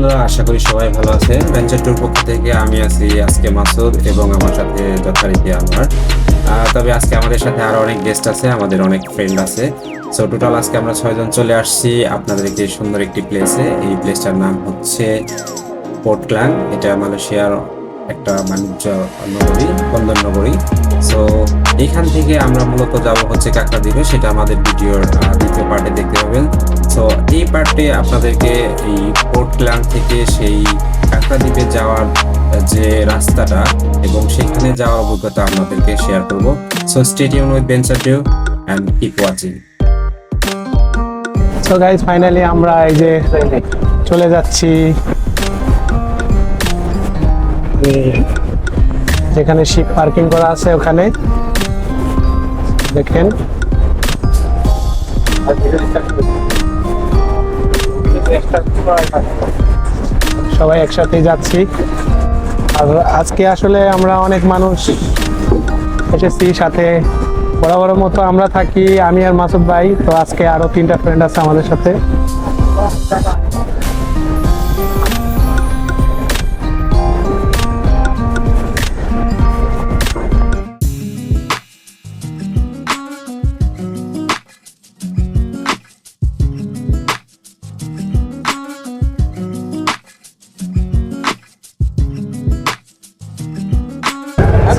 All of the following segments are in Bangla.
বন্ধুরা, আশা করি সবাই ভালো আছে। ভেঞ্চার ট্যুর পক্ষ থেকে আমি আছি আজকে মাসুদ এবং আমার সাথে যথারীতি আমার তবে আজকে আমাদের সাথে আরো অনেক গেস্ট আছে, আমাদের অনেক ফ্রেন্ড আছে। সো টোটাল আজকে আমরা 6 জন চলে আসছি আপনাদেরকে সুন্দর একটি প্লেসে। এই প্লেসটার নাম হচ্ছে পোর্ট ক্লাং। এটা মালয়েশিয়ার একটা বাণিজ্য নগরী, বন্দর নগরী। সো এখান থেকে আমরা মূলত যাব হচ্ছে কাঁকড়া দ্বীপে, সেটা আমাদের ভিডিওর দ্বিতীয় পার্টে দেখতে পাবেন। সো এই পার্টে আপনাদেরকে এই পোর্ট ক্লাং থেকে সেই কাঁকড়া দ্বীপে যাওয়ার যে রাস্তাটা এবং সেখানে যাওয়ার অভিজ্ঞতা আপনাদেরকে শেয়ার করব। So stay tuned with venture tour and keep watching. So guys, finally আমরা এই যে চলে যাচ্ছি যেখানে শিপ পার্কিং করা আছে, ওখানে দেখেন সবাই একসাথে যাচ্ছি। আর আজকে আসলে আমরা অনেক মানুষ এসেছি, সাথে বরাবর মতো আমরা থাকি, আমি আর মাসুদ ভাই। তো আজকে আরো 3টা ফ্রেন্ড আছে আমাদের সাথে।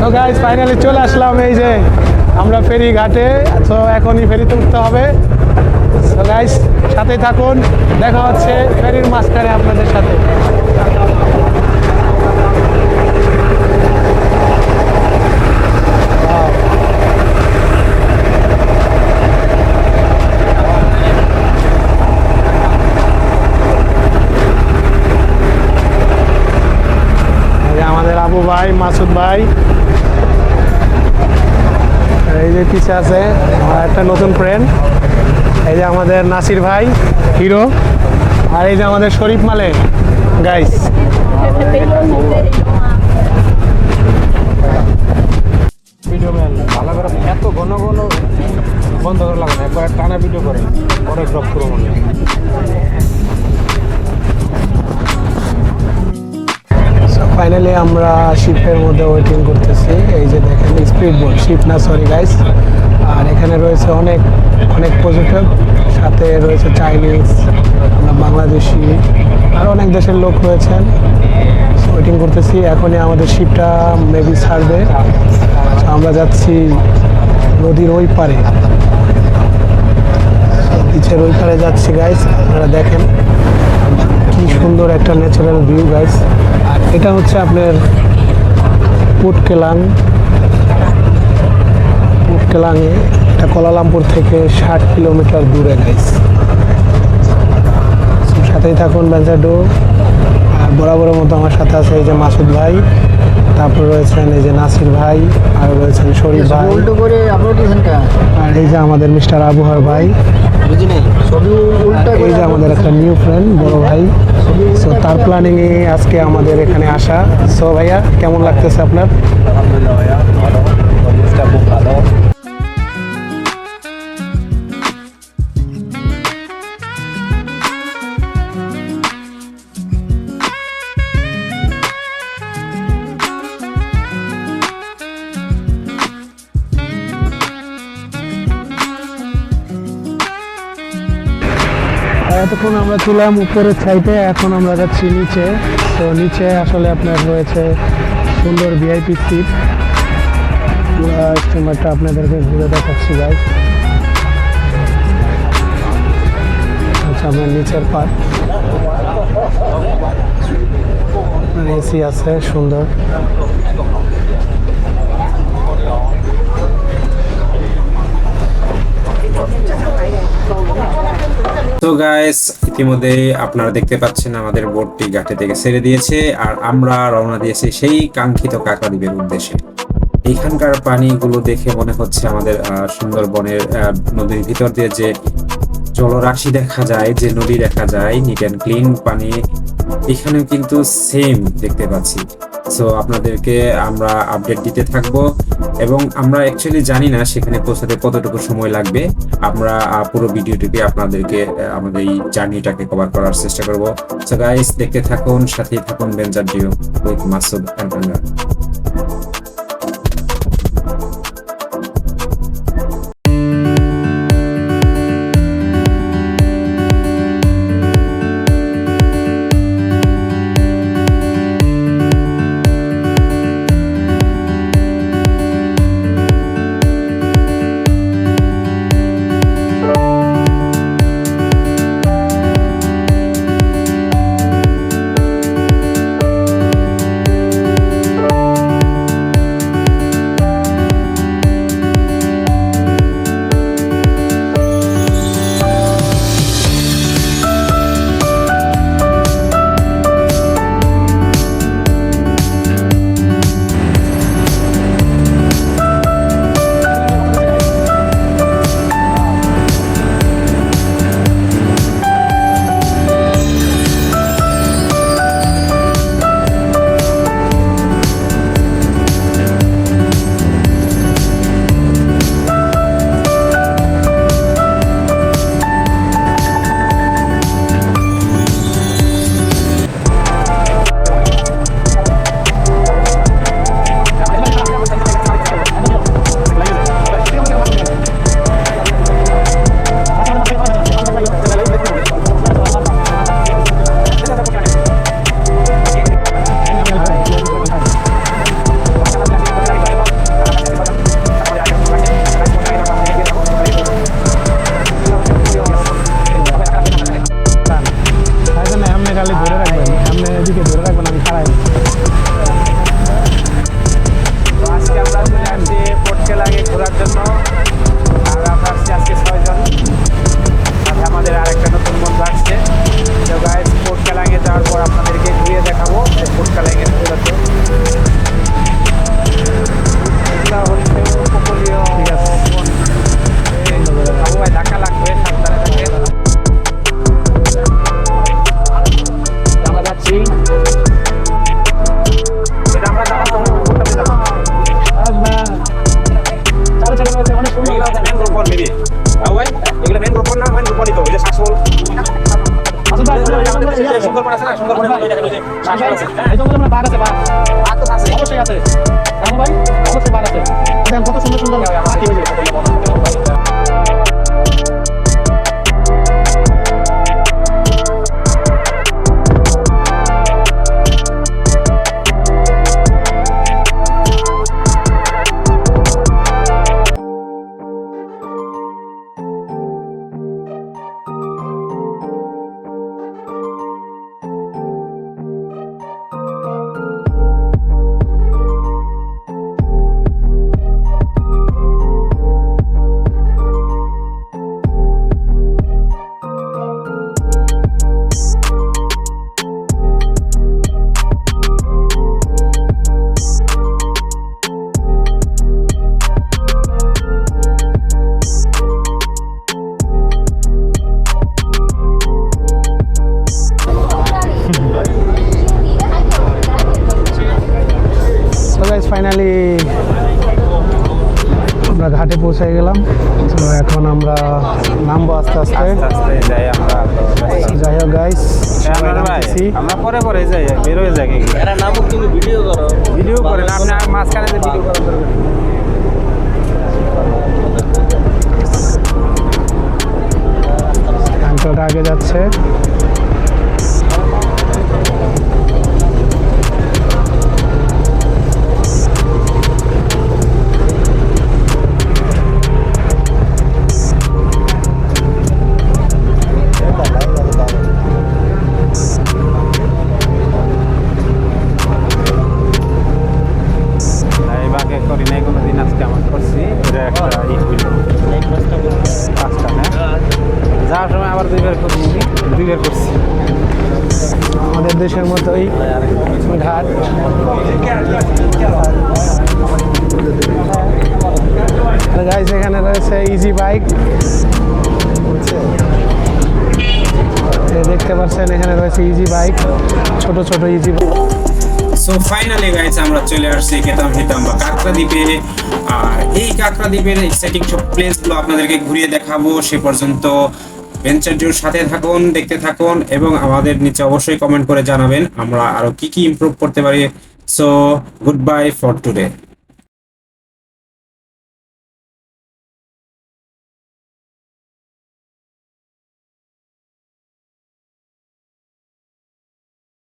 সো গাইস, ফাইনালি চলে আসলাম এই যে আমরা ফেরি ঘাটে। সো এখনই ফেরিতে উঠতে হবে। সো গাইস, সাথেই থাকুন, দেখা হচ্ছে ফেরির মাঝখানে আপনাদের সাথে। আমাদের আবু ভাই, মাসুদ ভাই, এই যে পিছে আছে আমার একটা নতুন ফ্রেন্ড, এই যে আমাদের নাসির ভাই হিরো, আর এই যে আমাদের শরীফ মালে গাইস। ভিডিও ম্যান ভালো করে এত ঘন ঘন বন্ধ করে লাগে না, একবার টানা ভিডিও করে পরে ড্রপ করবো মনে হয়। ফাইনালি আমরা শিপের মধ্যে ওয়েটিং করতেছি। এই যে দেখেন স্পিড বোট, শিপ না সরি গাইস। আর এখানে রয়েছে অনেক অনেক পর্যটক, সাথে রয়েছে চাইনিজ, আমরা বাংলাদেশি, আর অনেক দেশের লোক রয়েছেন। ওয়েটিং করতেছি, এখনই আমাদের শিপটা মেবি ছাড়বে। আমরা যাচ্ছি নদীর ওই পারে, পিছের ওই পারে যাচ্ছি গাইস। আপনারা দেখেন কি সুন্দর একটা ন্যাচারাল ভিউ গাইস। আর এটা হচ্ছে আপনার পোর্ট ক্লাং। পোর্ট ক্লাংয়ে এটা কুয়ালালামপুর থেকে 60 কিলোমিটার দূরে গাইস। সাথেই থাকুন ভেঞ্চার ট্যুর। আর বরাবরের মতো আমার সাথে আছে এই যে মাসুদ ভাই, তারপর রয়েছেন এই যে নাসির ভাই, আর রয়েছেন শরীফ ভাই, আর এই যে আমাদের মিস্টার আবুহার ভাই, এই যে আমাদের একটা নিউ ফ্রেন্ড বড় ভাই। সো তার প্ল্যানিং এ আজকে আমাদের এখানে আসা। সো ভাইয়া, কেমন লাগতেছে আপনার? আলহামদুলিল্লাহ ভাইয়া, ভালো, পরিবেশটা খুব ভালো। এতক্ষণ আমরা ছিলাম উপরের সাইডে, এখন আমরা যাচ্ছি নিচে। তো নিচে আসলে আপনার রয়েছে সুন্দর ভিআইপি সিট। পুরো স্টিমারটা আপনাদেরকে ঘুরে দেখাচ্ছি গাইস। আচ্ছা, আপনার নিচের পার্ট এসি আছে সুন্দর। তো গাইস, ইতিমধ্যে আপনারা দেখতে পাচ্ছেন আমাদের বোটটি ঘাটে থেকে ছেড়ে দিয়েছে, আর আমরা রওনা দিয়েছি সেই কাঙ্ক্ষিত কাঁকড়া দ্বীপের উদ্দেশ্যে। এখানকার পানিগুলো দেখে মনে হচ্ছে আমাদের সুন্দরবনের নদীর ভিতর দিয়ে যে জলরাশি দেখা যায়, যে নদী দেখা যায়, নিট অ্যান্ড ক্লিন পানি, এখানেও কিন্তু সেম দেখতে পাচ্ছি। সো আপনাদেরকে আমরা আপডেট দিতে থাকবো। এবং আমরা অ্যাকচুয়ালি জানি না সেখানে পৌঁছাতে কতটুকু সময় লাগবে। আমরা পুরো ভিডিওটিতে আপনাদেরকে আমাদের এই জার্নিটাকে কভার করার চেষ্টা করব। সো গাইস, দেখতে থাকুন, সাথেই থাকুন venture duo with Masud and Anwar. কত সুন্দর সুন্দর ফাইনালি আমরা ঘাটে পৌঁছে গেলাম। তো এখন আমরা নামবো আস্তে আস্তে যাই আমরা। যাই হোক গাইস, আমরা পরে পরে যাই, বের হয়ে যাই। এরা নামুক, তুমি ভিডিও করো। ভিডিও করে না, আপনি মাঝখানে যে ভিডিও করা দরকার। আঙ্কেলটা আগে যাচ্ছে। আমাদের দেশের মতোই ঘাট। গাইস, এখানে রয়েছে ইজি বাইক, দেখতে পাচ্ছেন এখানে রয়েছে ইজি বাইক, ছোট ছোট easy bike. So finally guys, আমরা চলে আসছি কেতাম হিতাম বা কাকড়া দ্বীপে। আর এই কাঁকড়া দ্বীপের এক্সাইটিং সব প্লেসগুলো আপনাদেরকে ঘুরিয়ে দেখাবো। সে পর্যন্ত ভেঞ্চার জুর সাথে থাকুন, দেখতে থাকুন এবং আমাদের নিচে অবশ্যই কমেন্ট করে জানাবেন আমরা আরো কি কি ইমপ্রুভ করতে পারি। So good bye for today.